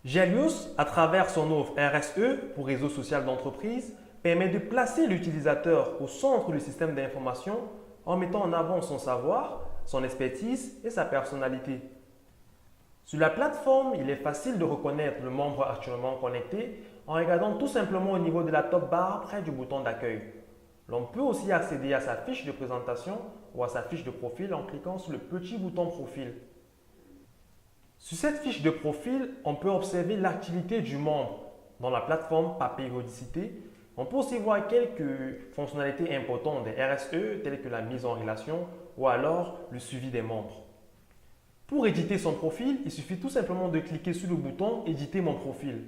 Jalius, à travers son offre RSE pour réseau social d'entreprise, permet de placer l'utilisateur au centre du système d'information en mettant en avant son savoir, son expertise et sa personnalité. Sur la plateforme, il est facile de reconnaître le membre actuellement connecté en regardant tout simplement au niveau de la top bar près du bouton d'accueil. L'on peut aussi accéder à sa fiche de présentation ou à sa fiche de profil en cliquant sur le petit bouton profil. Sur cette fiche de profil, on peut observer l'activité du membre dans la plateforme par périodicité. On peut aussi voir quelques fonctionnalités importantes des RSE telles que la mise en relation ou alors le suivi des membres. Pour éditer son profil, il suffit tout simplement de cliquer sur le bouton Éditer mon profil.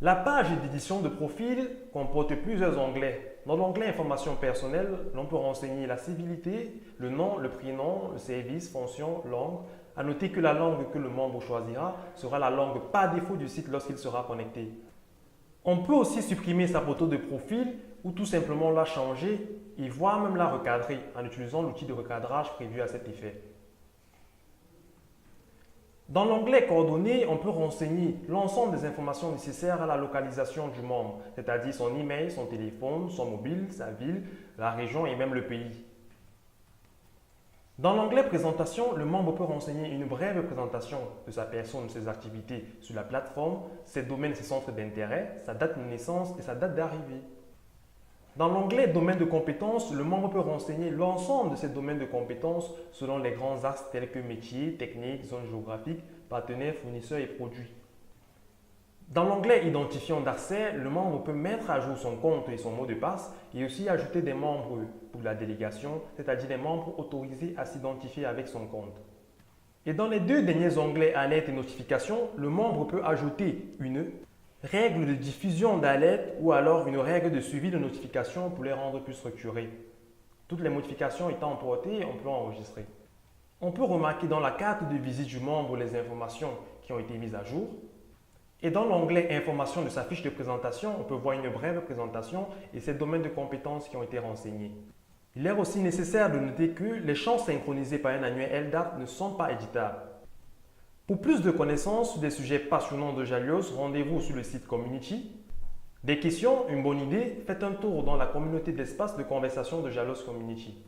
La page d'édition de profil comporte plusieurs onglets. Dans l'onglet Informations personnelles, l'on peut renseigner la civilité, le nom, le prénom, le service, fonction, langue. À noter que la langue que le membre choisira sera la langue par défaut du site lorsqu'il sera connecté. On peut aussi supprimer sa photo de profil ou tout simplement la changer et voire même la recadrer en utilisant l'outil de recadrage prévu à cet effet. Dans l'onglet Coordonnées, on peut renseigner l'ensemble des informations nécessaires à la localisation du membre, c'est-à-dire son email, son téléphone, son mobile, sa ville, la région et même le pays. Dans l'onglet Présentation, le membre peut renseigner une brève présentation de sa personne, de ses activités sur la plateforme, ses domaines, ses centres d'intérêt, sa date de naissance et sa date d'arrivée. Dans l'onglet Domaines de compétences, le membre peut renseigner l'ensemble de ses domaines de compétences selon les grands axes tels que métiers, techniques, zones géographiques, partenaires, fournisseurs et produits. Dans l'onglet Identifiant d'accès, le membre peut mettre à jour son compte et son mot de passe et aussi ajouter des membres pour la délégation, c'est-à-dire des membres autorisés à s'identifier avec son compte. Et dans les deux derniers onglets Alerte et Notification, le membre peut ajouter une règle de diffusion d'alerte ou alors une règle de suivi de notification pour les rendre plus structurées. Toutes les modifications étant emportées, on peut enregistrer. On peut remarquer dans la carte de visite du membre les informations qui ont été mises à jour. Et dans l'onglet Informations de sa fiche de présentation, on peut voir une brève présentation et ses domaines de compétences qui ont été renseignés. Il est aussi nécessaire de noter que les champs synchronisés par un annuaire LDAP ne sont pas éditables. Pour plus de connaissances sur des sujets passionnants de Jalius, rendez-vous sur le site Community. Des questions, une bonne idée, faites un tour dans la communauté d'espace de conversation de Jalius Community.